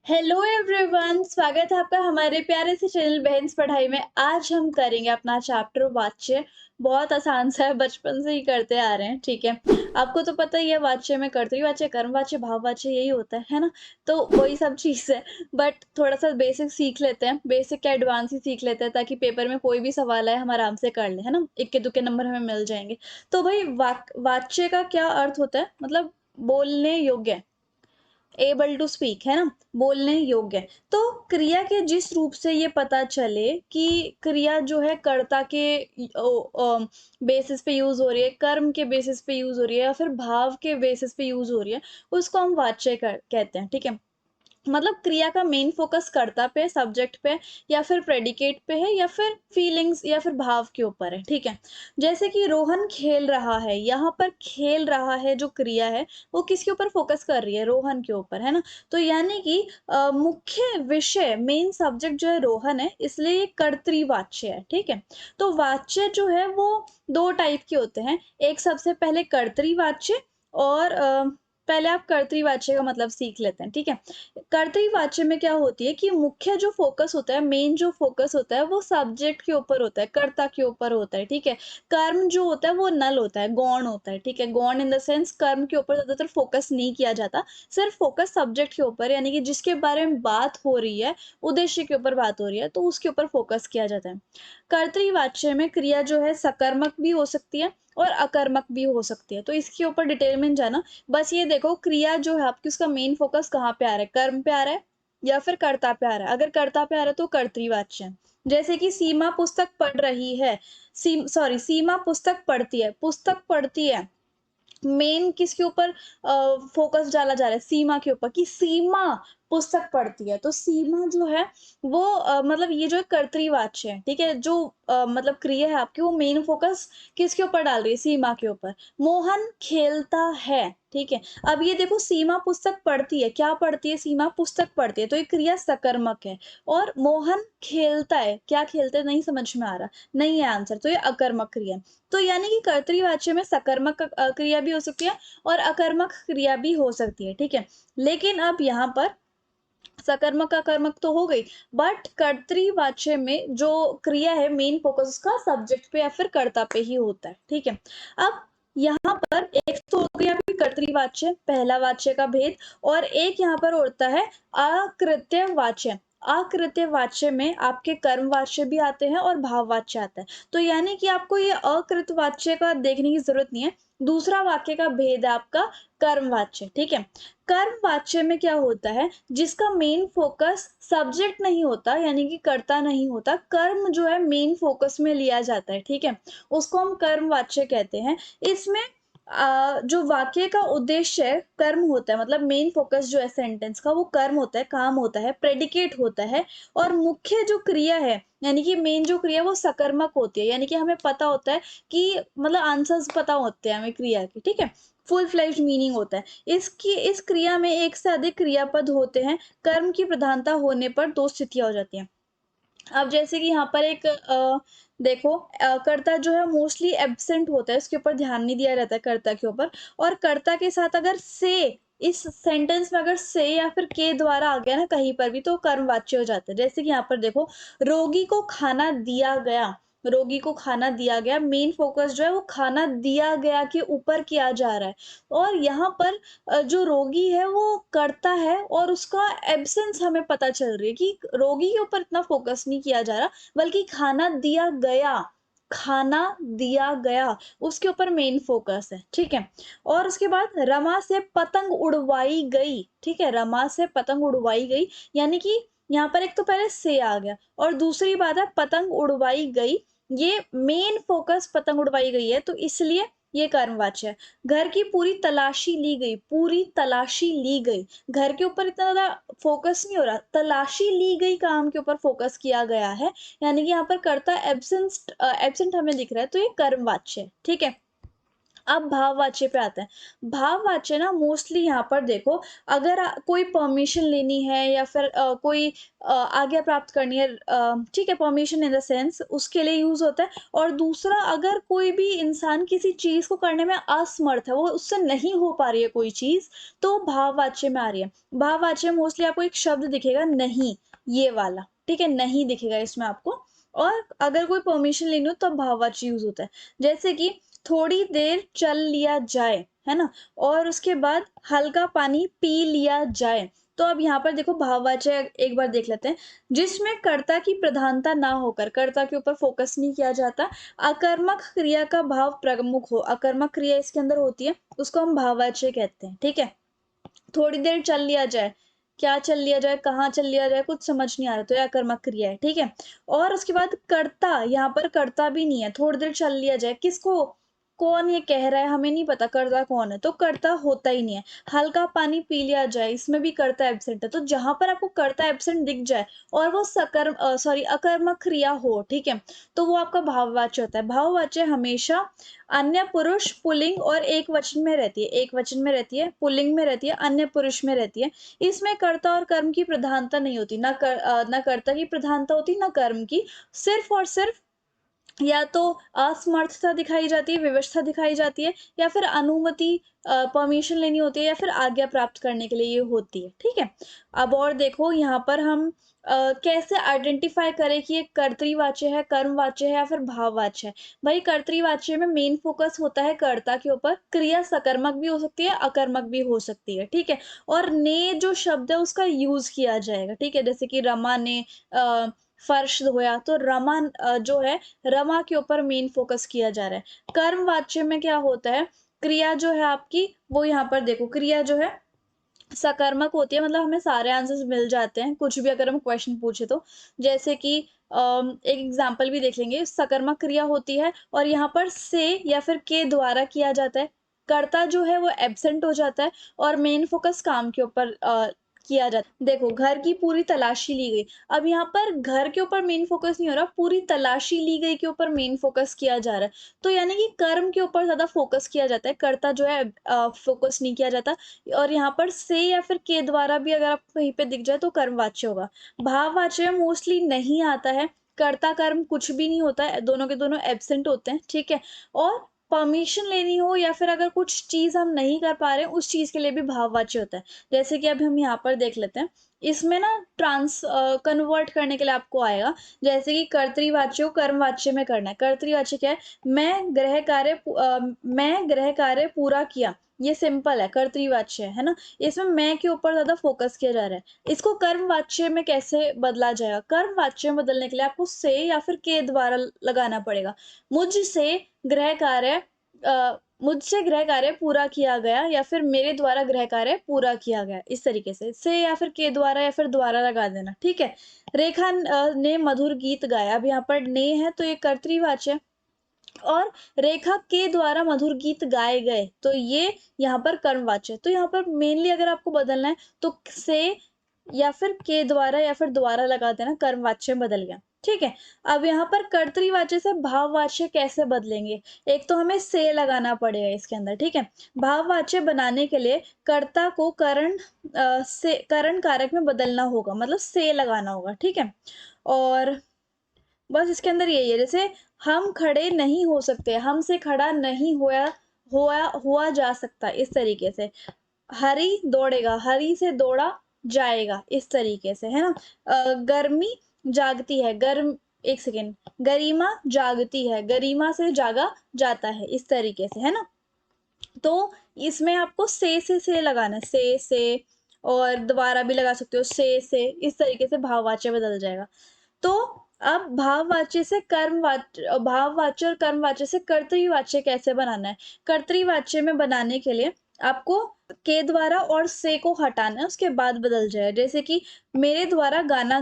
Hello everyone, स्वागत है आपका हमारे प्यारे से चैनल बहन्स पढ़ाई में। आज हम करेंगे अपना चैप्टर वाच्य। बहुत आसान सा है, बचपन से ही करते आ रहे हैं। ठीक है, आपको तो पता ही है वाच्य में कर्तरी कर्म वाच्य भाव वाच्य यही होता है ना। तो वही सब चीज़ है, बट थोड़ा सा बेसिक सीख लेते हैं। बेसिक क्या एडवांस ही सीख लेते हैं, ताकि पेपर में कोई भी सवाल आए हम आराम से कर लें, है ना। इक्के दुक्के नंबर हमें मिल जाएंगे। तो भाई वाच्य का क्या अर्थ होता है? मतलब बोलने योग्य, एबल टू स्पीक, है ना, बोलने योग्य। तो क्रिया के जिस रूप से ये पता चले कि क्रिया जो है कर्ता के बेसिस पे यूज हो रही है, कर्म के बेसिस पे यूज हो रही है, या फिर भाव के बेसिस पे यूज हो रही है, उसको हम वाच्य कहते हैं। ठीक है, मतलब क्रिया का मेन फोकस कर्ता पे, सब्जेक्ट पे, या फिर प्रेडिकेट पे है, या फिर फीलिंग्स या फिर भाव के ऊपर है। ठीक है, जैसे कि रोहन खेल रहा है, यहाँ पर खेल रहा है जो क्रिया है वो किसके ऊपर फोकस कर रही है? रोहन के ऊपर, है ना। तो यानी कि मुख्य विषय, मेन सब्जेक्ट जो है रोहन है, इसलिए ये कर्तृवाच्य है। ठीक है, तो वाच्य जो है वो दो टाइप के होते हैं। एक सबसे पहले कर्तृवाच्य, और पहले आप कर्तृवाच्य का मतलब सीख लेते हैं। ठीक है, कर्तरी-वाच्य में क्या होती है कि मुख्य जो फ़ोकस होता है, मेन जो फ़ोकस होता है, वो सब्जेक्ट के ऊपर होता है, कर्ता के ऊपर होता है, ठीक है? कर्म जो होता है वो नल होता है, गौण होता है, ठीक है? गौण इन द सेंस कर्म के ऊपर ज़्यादातर फ़ोकस नहीं किया जाता, सिर्फ़ फ़ोकस सब्जेक्ट के ऊपर, यानी कि जिसके बारे में बात हो रही है, उद्देश्य के ऊपर बात हो रही है, तो उसके ऊपर फ़ोकस किया जाता है। कर्तरी-वाच्य में क्रिया जो है सकर्मक भी हो सकती है और अकर्मक भी हो सकती है, तो इसके ऊपर डिटेल में जाना। बस ये देखो, क्रिया जो है आपकी, उसका मेन फोकस कहाँ पे आ रहा है? कर्म पे आ रहा है या फिर कर्ता पे आ रहा है? अगर कर्ता पे आ रहा है तो कर्तृवाच्य है। जैसे कि सीमा पुस्तक पढ़ रही है, सीमा पुस्तक पढ़ती है, पुस्तक पढ़ती है, मेन किसके ऊपर फोकस डाला जा रहा है? सीमा के ऊपर, कि सीमा पुस्तक पढ़ती है। तो सीमा जो है वो मतलब ये जो कर्तृवाच्य है, ठीक है, जो मतलब क्रिया है आपकी, वो मेन फोकस किसके ऊपर डाल रही है? सीमा के ऊपर। मोहन खेलता है, ठीक है। अब ये देखो, सीमा पुस्तक पढ़ती है, क्या पढ़ती है? सीमा पुस्तक पढ़ती है, तो ये क्रिया सकर्मक है। और मोहन खेलता है, क्या खेलता है? नहीं समझ में आ रहा, नहीं है आंसर, तो ये अकर्मक क्रिया है। तो यानी कि कर्तृवाच्य में सकर्मक क्रिया भी हो सकती है और अकर्मक क्रिया भी हो सकती है। ठीक है, लेकिन अब यहाँ पर सकर्मक अकर्मक तो हो गई, बट कर्तृवाच्य में जो क्रिया है, मेन फोकस उसका सब्जेक्ट पे या फिर कर्ता पे ही होता है। ठीक है, अब यहाँ पर एक तो हो गया कर्तृवाच्य, पहला वाच्य का भेद, और एक यहाँ पर होता है अकृत्यवाच्य। अकृत्यवाच्य में आपके कर्मवाच्य भी आते हैं और भाववाच्य आता है। तो यानी कि आपको ये अकृतवाच्य का देखने की जरूरत नहीं है। दूसरा वाक्य का भेद है आपका कर्मवाच्य। ठीक है, कर्मवाच्य में क्या होता है? जिसका मेन फोकस सब्जेक्ट नहीं होता, यानी कि कर्ता नहीं होता, कर्म जो है मेन फोकस में लिया जाता है। ठीक है, उसको हम कर्मवाच्य कहते हैं। इसमें जो वाक्य का उद्देश्य है कर्म होता है, मतलब मेन फोकस जो है सेंटेंस का, वो कर्म होता है, काम होता है, प्रेडिकेट होता है। और मुख्य जो क्रिया है, यानी कि मेन जो क्रिया, वो सकर्मक होती है, यानी कि हमें पता होता है कि मतलब आंसर्स पता होते हैं हमें क्रिया के। ठीक है, फुल फ्लेज्ड मीनिंग होता है। इस क्रिया में एक से अधिक क्रियापद होते हैं। कर्म की प्रधानता होने पर दो स्थितियां हो जाती हैं। अब जैसे कि यहाँ पर एक देखो, कर्ता जो है मोस्टली एब्सेंट होता है, उसके ऊपर ध्यान नहीं दिया रहता है कर्ता के ऊपर। और कर्ता के साथ अगर से, इस सेंटेंस में अगर से या फिर के द्वारा आ गया ना कहीं पर भी, तो कर्मवाच्य हो जाता है। जैसे कि यहाँ पर देखो, रोगी को खाना दिया गया, रोगी को खाना दिया गया, मेन फोकस जो है वो खाना दिया गया के ऊपर किया जा रहा है। और यहाँ पर जो रोगी है वो करता है, और उसका एब्सेंस हमें पता चल रही है कि रोगी के ऊपर इतना फोकस नहीं किया जा रहा, बल्कि खाना दिया गया, खाना दिया गया, उसके ऊपर मेन फोकस है। ठीक है, और उसके बाद रमा से पतंग उड़वाई गई। ठीक है, रमा से पतंग उड़वाई गई, यानी कि यहाँ पर एक तो पहले से आ गया, और दूसरी बात है पतंग उड़वाई गई, ये मेन फोकस पतंग उड़वाई गई है, तो इसलिए ये कर्मवाच्य है। घर की पूरी तलाशी ली गई, पूरी तलाशी ली गई, घर के ऊपर इतना ज्यादा फोकस नहीं हो रहा, तलाशी ली गई काम के ऊपर फोकस किया गया है, यानी कि यहाँ पर कर्ता एब्सेंट हमें दिख रहा है, तो ये कर्मवाच्य है। ठीक है, अब भाववाच्य पे आते हैं। भाववाच्य ना मोस्टली यहाँ पर देखो, अगर कोई परमिशन लेनी है या फिर कोई आज्ञा प्राप्त करनी है, ठीक है, परमिशन इन द सेंस उसके लिए यूज़ होता है। और दूसरा, अगर कोई भी इंसान किसी चीज़ को करने में असमर्थ है, वो उससे नहीं हो पा रही है कोई चीज़, तो भाववाच्य में आ रही है। भाववाच्य में मोस्टली आपको एक शब्द दिखेगा नहीं, ये वाला, ठीक है? नहीं दिखेगा इसमें आपको। और अगर कोई परमिशन लेनी हो तब भाववाच्य यूज़ होता है। जैसे कि थोड़ी देर चल लिया जाए, है ना? और उसके बाद हल्का पानी पी लिया जाए। तो अब यहाँ पर देखो भाववाच्य एक बार देख लेते हैं, जिसमें कर्ता की प्रधानता ना होकर, कर्ता के ऊपर फोकस नहीं किया जाता, अकर्मक क्रिया का भाव प्रमुख हो, अकर्मक क्रिया इसके अंदर होती है, उसको हम भाववाच्य कहते हैं, ठीक है? थोड़ी देर चल लिया जाए, क्या चल लिया जाए, कहाँ चल लिया जाए, कुछ समझ नहीं आ रहा, तो ये अकर्मक क्रिया है, ठीक है? और उसके बाद कर्ता, यहाँ पर कर्ता भी नहीं है, थोड़ी देर चल लिया जाए, किसको, कौन ये कह रहा है, हमें नहीं पता कर्ता कौन है, तो कर्ता होता ही नहीं है। हल्का पानी पी लिया जाए, इसमें भी कर्ता एब्सेंट है, तो जहां पर आपको कर्ता एब्सेंट दिख जाए और वो अकर्मक क्रिया हो, ठीक है, तो वो आपका भाववाच्य होता है। भाववाच्य हमेशा अन्य पुरुष पुल्लिंग और एक वचन में रहती है, एक वचन में रहती है, पुल्लिंग में रहती है, अन्य पुरुष में रहती है। इसमें कर्ता और कर्म की प्रधानता नहीं होती, ना कर्ता की प्रधानता होती, ना कर्म की। सिर्फ और सिर्फ या तो असमर्थता दिखाई जाती है, विवशता दिखाई जाती है, या फिर अनुमति, परमिशन लेनी होती है, या फिर आज्ञा प्राप्त करने के लिए ये होती है, ठीक है? अब और देखो यहाँ पर हम कैसे आइडेंटिफाई करें कि ये कर्तृवाच्य है, कर्मवाच्य है या फिर भाववाच्य है। भाई कर्तृवाच्य में मेन फोकस होता है कर्ता के ऊपर, क्रिया सकर्मक भी हो सकती है, अकर्मक भी हो सकती है, ठीक है? और ने जो शब्द है उसका यूज किया जाएगा, ठीक है? जैसे कि रमा ने फर्श धोया, तो रमा जो है, रमा के ऊपर मेन फोकस किया जा रहा है। कर्म वाच्य में क्या होता है, क्रिया जो है आपकी, वो यहाँ पर देखो, क्रिया जो है सकर्मक होती है, मतलब हमें सारे आंसर्स मिल जाते हैं कुछ भी अगर हम क्वेश्चन पूछे तो। जैसे कि एक एग्जांपल भी देख लेंगे, सकर्मक क्रिया होती है और यहाँ पर से या फिर के द्वारा किया जाता है। कर्ता जो है वो एब्सेंट हो जाता है और मेन फोकस काम के ऊपर किया जाता है। देखो घर की पूरी तलाशी ली गई, अब यहाँ पर घर के ऊपर मेन फोकस नहीं हो रहा, पूरी तलाशी ली गई के ऊपर मेन फोकस किया जा रहा है। तो यानी कि कर्म के ऊपर ज्यादा फोकस किया जाता है, कर्ता जो है फोकस नहीं किया जाता। और यहाँ पर से या फिर के द्वारा भी अगर आपको कहीं पे दिख जाए तो कर्मवाच्य होगा। भाववाच्य में मोस्टली नहीं आता है, कर्ता कर्म कुछ भी नहीं होता है, दोनों के दोनों एब्सेंट होते हैं, ठीक है? और परमिशन लेनी हो या फिर अगर कुछ चीज हम नहीं कर पा रहे हैं उस चीज के लिए भी भाववाच्य होता है। जैसे कि अब हम यहाँ पर देख लेते हैं, इसमें ना कन्वर्ट करने के लिए आपको आएगा, जैसे कि कर्तृवाच्य को कर्मवाच्य में करना है। कर्तृवाच्य क्या है, मैं गृह कार्य पूरा किया, ये सिंपल है, कर्तृवाच्य है ना? इसमें मैं के ऊपर ज्यादा फोकस किया जा रहा है। इसको कर्मवाच्य में कैसे बदला जाएगा, कर्मवाच्य में बदलने के लिए आपको से या फिर के द्वारा लगाना पड़ेगा। मुझसे गृह कार्य मुझसे गृह कार्य पूरा किया गया, या फिर मेरे द्वारा गृह कार्य पूरा किया गया, इस तरीके से या फिर के द्वारा या फिर द्वारा लगा देना, ठीक है? रेखा ने मधुर गीत गाया, अब यहाँ पर ने है तो ये कर्तृवाच्य है। और रेखा के द्वारा मधुर गीत गाए गए, तो ये यहाँ पर कर्मवाच्य है। तो यहाँ पर मेनली अगर आपको बदलना है तो से या फिर के द्वारा या फिर द्वारा लगा देना, कर्मवाच्य में बदल गया, ठीक है? अब यहाँ पर कर्तृवाच्य से भाववाच्य कैसे बदलेंगे, एक तो हमें से लगाना पड़ेगा इसके अंदर, ठीक है? भाववाच्य बनाने के लिए कर्ता को से करण कारक में बदलना होगा, मतलब से लगाना होगा, ठीक है? और बस इसके अंदर यही है, जैसे हम खड़े नहीं हो सकते, हमसे खड़ा नहीं हुआ जा सकता, इस तरीके से। हरी दौड़ेगा, हरी से दौड़ा जाएगा, इस तरीके से, है ना? गर्मी जागती है, गर्म एक सेकेंड, गरिमा जागती है, गरिमा से जागा जाता है, इस तरीके से, है ना? तो इसमें आपको से लगाना है, से और दोबारा भी लगा सकते हो, से इस तरीके से भाववाच्य बदल जाएगा। तो अब भाववाच्य और कर्मवाच्य से कर्तृवाच्य कैसे बनाना है? कर्तृवाच्य में बनाने के लिए आपको के द्वारा और से को हटाना है, उसके बाद बदल जाए। जैसे कि मेरे द्वारा गाना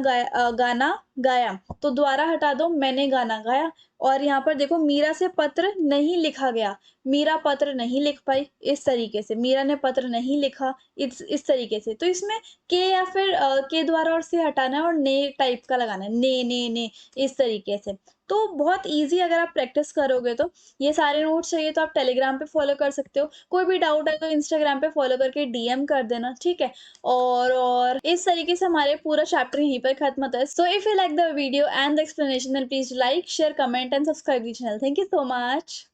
गाया, तो द्वारा हटा दो, मैंने गाना गाया। और यहाँ पर देखो, मीरा से पत्र नहीं लिखा गया, मीरा पत्र नहीं लिख पाई, इस तरीके से। मीरा ने पत्र नहीं लिखा, इस तरीके से। तो इसमें के या फिर के द्वारा और से हटाना है और ने टाइप का लगाना है, ने, इस तरीके से। तो बहुत ईज़ी, अगर आप प्रैक्टिस करोगे तो। ये सारे नोट्स चाहिए तो आप टेलीग्राम पे फॉलो कर सकते हो। कोई भी डाउट है तो इंस्टाग्राम पे फॉलो करके डीएम कर देना, ठीक है? और इस तरीके से हमारे पूरा चैप्टर यहीं पर खत्म होता है। So if you like the video and the explanation, then please like, share, comment and subscribe the channel. Thank you so much.